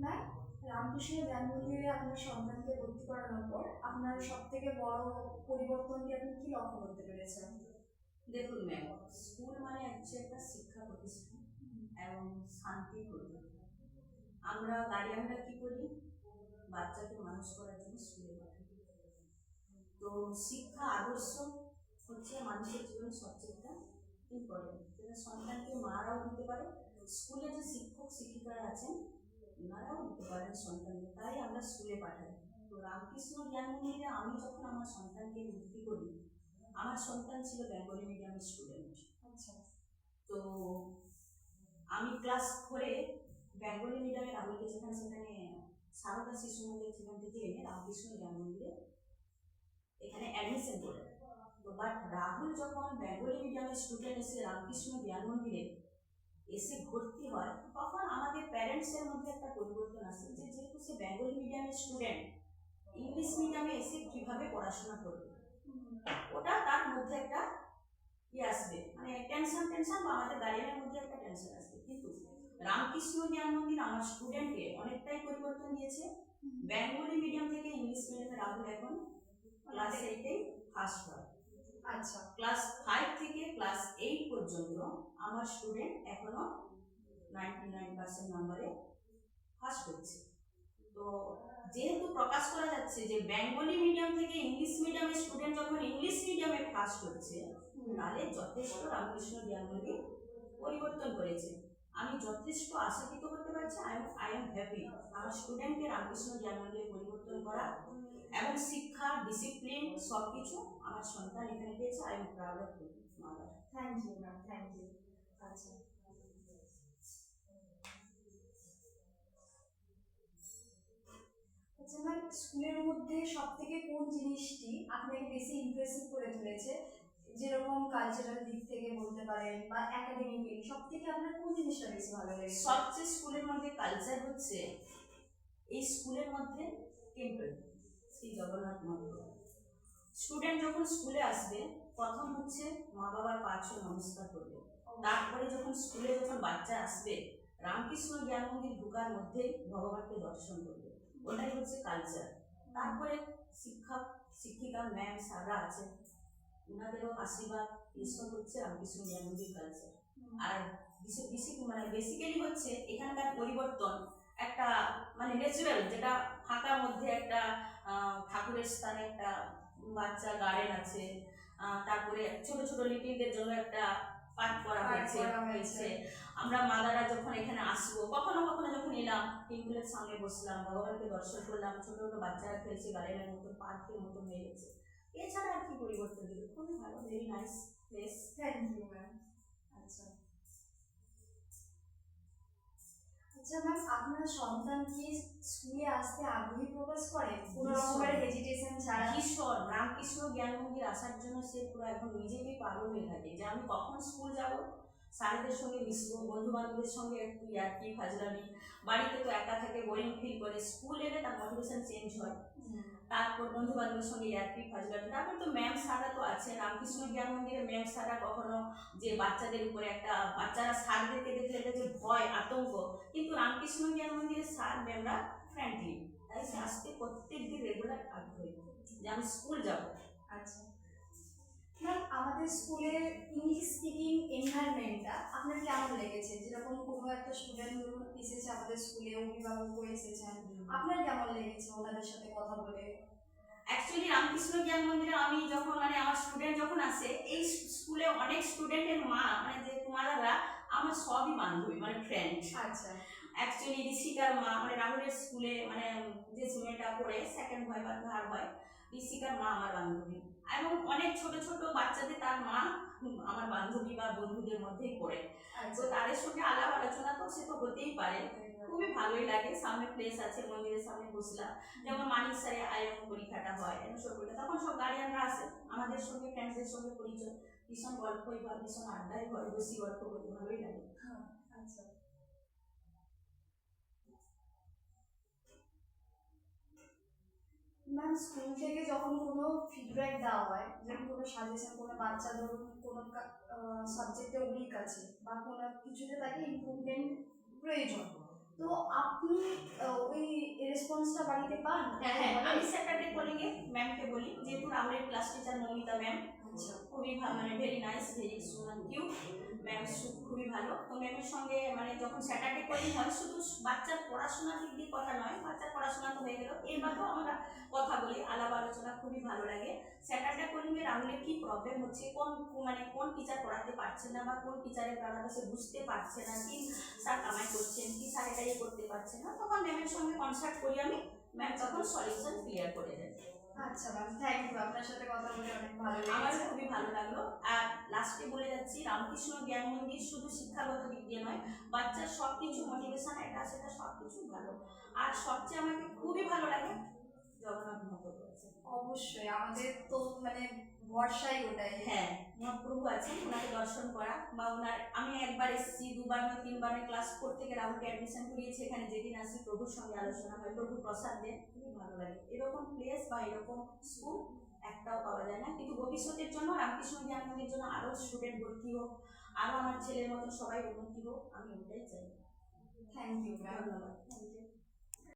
Ma'am, Ramakrishna জ্ঞান মন্দিরে আপনার সন্তানকে ভর্তি করানোর পর আপনার সব থেকে বড় পরিবর্তনটি আপনি কি লক্ষ্য করতে পেরেছেন? দেখুন ম্যাম, স্কুল মানে হচ্ছে একটা শিক্ষা প্রতিষ্ঠান এবং শান্তির প্রতীক। আমরা গার্ডিয়ানরা কি করি, বাচ্চাকে মানুষ করার জন্য স্কুলে পাঠাই। তো শিক্ষা আদর্শ হচ্ছে মানুষের জীবনে সবচেয়ে একটা ইম্পর্টেন্ট, যেটা সন্তানকে মারাও দিতে পারে। স্কুলে যে শিক্ষক শিক্ষিকারা আছেন ওনারাও দিতে পারেন সন্তানকে, তাই আমরা স্কুলে পাঠাই। তো রামকৃষ্ণ জ্ঞান মন্দিরে আমি যখন আমার সন্তানকে ভর্তি করি, আমার সন্তান ছিল বেঙ্গলি মিডিয়ামের স্টুডেন্ট। আচ্ছা। তো আমি ক্লাস 4-এ বেঙ্গলি মিডিয়ামে রাহুলকে সেখানে সারদা শিশু মন্দির সেখান থেকে এনে রামকৃষ্ণ জ্ঞান মন্দিরে এখানে অ্যাডমিশন করে। তো বাট রাহুল যখন বেঙ্গলি মিডিয়ামের স্টুডেন্ট এসে রামকৃষ্ণ জ্ঞান মন্দিরে এসে ভর্তি হয়, তখন আমাদের প্যারেন্টসের মধ্যে একটা পরিবর্তন আসে যে যেহেতু সে বেঙ্গলি মিডিয়ামের স্টুডেন্ট, ইংলিশ মিডিয়ামে এসে কিভাবে পড়াশোনা করবে, ওটা তার মধ্যে একটা আসবে, মানে টেনশন বা আমাদের গার্ডিয়ানের মধ্যে একটা টেনশন আসবে। কিন্তু রামকৃষ্ণ জ্ঞান মন্দির আমার স্টুডেন্টকে অনেকটাই পরিবর্তন দিয়েছে। বেঙ্গলি মিডিয়াম থেকে ইংলিশ মিডিয়ামে রাহুল এখন ক্লাস 8-এ ফার্স্ট হয়। আচ্ছা। ক্লাস 5 থেকে ক্লাস 8 পর্যন্ত আমার স্টুডেন্ট এখনো 99% নম্বরে ফার্স্ট হচ্ছে। তো যেহেতু প্রকাশ করা যাচ্ছে যে বেঙ্গলি মিডিয়াম থেকে ইংলিশ মিডিয়ামের স্টুডেন্ট যখন ইংলিশ মিডিয়ামে ফার্স্ট হচ্ছে, তাহলে যথেষ্ট রামকৃষ্ণ জ্ঞান মন্দির পরিবর্তন করেছে। আমি যথেষ্ট আশান্বিত করতে পারছি। আই এম হ্যাপি আমার স্টুডেন্টকে রামকৃষ্ণ জ্ঞান মন্দিরে পরিবর্তন করা এবং শিক্ষা, ডিসিপ্লিন সবকিছু আমার সন্তান এখানে পেয়েছে। I am proud of mother. Thank you ma'am, thank you. আচ্ছা। আচ্ছা ম্যাম, স্কুলের মধ্যে সব থেকে কোন জিনিসটি আপনাকে বেশি ইমপ্রেসিভ করে তুলেছে? যেরকম কালচারাল দিক থেকে বলতে পারেন বা একাডেমিক্যালি, সব থেকে আপনার কোন জিনিসটা বেশি ভালো লেগেছে? সবচেয়ে স্কুলের মধ্যে কালচার হচ্ছে এই স্কুলের মধ্যে টেম্পল, শ্রী জগন্নাথ মন্দির। স্টুডেন্ট যখন স্কুলে আসবে, প্রথম হচ্ছে মা বাবার পা ছুঁয়ে নমস্কার করবে। তারপরে যখন স্কুলে যখন বাচ্চা আসবে, রামকৃষ্ণ জ্ঞান মন্দির ঢোকার মধ্যে ভগবানকে দর্শন করবে। ওটাই হচ্ছে কালচার। তারপরে শিক্ষক শিক্ষিকা ম্যাম স্যাররা আছে, ওনাদেরও আশীর্বাদ, এসব হচ্ছে রামকৃষ্ণ জ্ঞান মন্দির কালচার। আর বেসিক্যালি হচ্ছে এখানকার পরিবর্তন একটা মানে ন্যাচুরাল, যেটা ফাঁকার মধ্যে একটা ঠাকুরের স্থানে একটা বাচ্চা গার্ডেন আছে, তারপরে ছোট ছোট লিটিলদের জন্য একটা পাঠ করা হয়েছে। আমরা মাদারা যখন এখানে আসবো, কখনো কখনো যখন এলাম, টেম্পলের সামনে বসলাম, ভগবানকে দর্শন করলাম, ছোট ছোট বাচ্চারা খেলছে, গার্ডেনের মতো পার্কের মতো হয়ে গেছে। এছাড়া আর কি পরিবর্তন দিল, খুবই ভালো, very nice place. Thank you ma'am. আচ্ছা। আচ্ছা ম্যাম, আপনার সন্তান কি স্কুলে আসতে আগ্রহী প্রকাশ করে কোনো রকমের হেজিটেশন ছাড়া? ভীষণ। রামকৃষ্ণ জ্ঞান মন্দির আসার জন্য সে পুরো এখন নিজেকে পাগল হয়ে থাকে যে আমি কখন স্কুল যাব, স্যারেদের সঙ্গে মিশবো, বন্ধু বান্ধবের সঙ্গে একটু ইয়ার্কি ফাজলামি। বাড়িতে তো একা থাকে, বোরিং ফিল করে, স্কুল এলে তার মোটিভেশন চেঞ্জ হয়। তারপর বন্ধু বান্ধবের সঙ্গে ইয়ার্কি ফাজলামি। তারপর তো ম্যাম স্যাররা তো আছে রামকৃষ্ণ জ্ঞান মন্দিরে, ম্যাম স্যাররা কখনো যে বাচ্চাদের উপরে একটা, বাচ্চারা স্যারদেরকে দেখলে একটা যে ভয় আতঙ্ক, কিন্তু রামকৃষ্ণ জ্ঞান মন্দিরের স্যার ম্যামরা ফ্রেন্ডলি, তাই সে আসতে প্রত্যেক দিন রেগুলার আগ্রহী যে আমি স্কুল যাব। আচ্ছা ম্যাম, আমাদের স্কুলের ইংলিশ স্পিকিং এনভায়রনমেন্টটা আপনার কেমন লেগেছে? যেরকম কোনো একটা স্টুডেন্ট ধরুন এসেছে আমাদের স্কুলে, অভিভাবকও এসেছেন, আপনার কেমন লেগেছে ওনাদের সাথে কথা বলে? অ্যাকচুয়ালি রামকৃষ্ণ জ্ঞান মন্দিরে আমি যখন আমার স্টুডেন্ট যখন আসে, এই স্কুলে অনেক স্টুডেন্টের মা যে মাদাররা আমার সবই বান্ধবী, ফ্রেন্ড। আচ্ছা। অ্যাকচুয়ালি ঋষিকার মা রাহুলের স্কুলে যে মেয়েটা পড়ে সেকেন্ড হয় বা থার্ড হয়, ঋষিকার মা আমার বান্ধবী, এবং অনেক ছোট ছোট বাচ্চাদের তার মা আমার বান্ধবী বা বন্ধুদের মধ্যেই পড়ে। তো তাদের সঙ্গে আলাপ আলোচনা তো সে তো হতেই পারে, খুবই ভালোই লাগে। সামনে প্লেস আছে, মন্দিরের সামনে বসলাম, যেমন মানিক স্যারে আইএম পরীক্ষাটা হয়, তখন সব গার্ডিয়ানরা আসে, আমাদের সঙ্গে ফ্রেন্ডসদের সঙ্গে পরিচয়, ভীষণ গল্পই হয়, ভীষণ আড্ডাই হয়, বসি গল্প করতে ভালোই লাগে। আচ্ছা ম্যাম, স্কুল থেকে যখন কোনো ফিডব্যাক দেওয়া হয়, যেমন কোনো সাজেশন, কোনো বাচ্চা ধরুন কোনো সাবজেক্টে উইক আছে বা কোনো কিছুতে তাকে ইমপ্রুভমেন্ট প্রয়োজন, তো আপনি ওই রেসপন্সটা বাড়িতে পান? হ্যাঁ, আমি স্যাটারডে কলিংয়ে ম্যামকে বলি, যেহেতু আমাদের ক্লাস টিচার মমিতা ম্যাম আচ্ছা, খুবই মানে very nice, very cute ma'am, খুবই ভালো। তো ম্যামের সঙ্গে মানে যখন স্যাটারডে কলিং হয়, শুধু বাচ্চার পড়াশোনার দিক দিয়ে কথা নয়, বাচ্চার পড়াশোনা তো হয়ে গেল, এর বাদেও আমরা কথা বলি, আলাপ আলোচনা খুবই ভালো লাগে। স্যাটারডে কলিংয়ে রাখলে কি প্রবলেম হচ্ছে, কোন টিচার পড়াতে পারছে না, বা কোন টিচারের দ্বারা সে বুঝতে পারছে না, কি স্যার কামাই করছেন, কি স্যার এটাই করতে পারছে না, তখন ম্যামের সঙ্গে কনসাল্ট করি আমি, ম্যাম তখন সলিউশন ক্লিয়ার করে দেন। আচ্ছা ম্যাম, থ্যাংক ইউ, আপনার সাথে কথা বলে অনেক ভালো আমার লেগেছে। খুবই ভালো লাগলো। আর লাস্টে বলে যাচ্ছি, রামকৃষ্ণ জ্ঞান মন্দির শুধু শিক্ষাগত দিক দিয়ে নয়, বাচ্চার সব কিছু মোটিভেশন এটা সেটা সব কিছু ভালো। আর সবচেয়ে আমাকে খুবই ভালো লাগে জগন্নাথ মহাপ্রভু আছে। অবশ্যই, আমাদের তো মানে ভরসাই ওটাই। হ্যাঁ, মহাপ্রভু আছেন, ওনাকে দর্শন করা, বা ওনার আমি একবার এসেছি, দুবার নয় তিনবার ক্লাস 4 থেকে রাহুলকে অ্যাডমিশন করিয়েছি, এখানে যেদিন আসি প্রভুর সঙ্গে আলোচনা হয়, প্রভু প্রসাদ দেন, খুবই ভালো লাগে। এরকম প্লেস বা এরকম স্কুল একটাও পাওয়া যায় না। কিন্তু ভবিষ্যতের জন্য রামকৃষ্ণ জ্ঞান মন্দিরের জন্য আরও স্টুডেন্ট ভর্তি হোক, আরও আমার ছেলের মতন সবাই উন্নতি হোক, আমি ওটাই চাই। Thank you ma'am. ধন্যবাদ।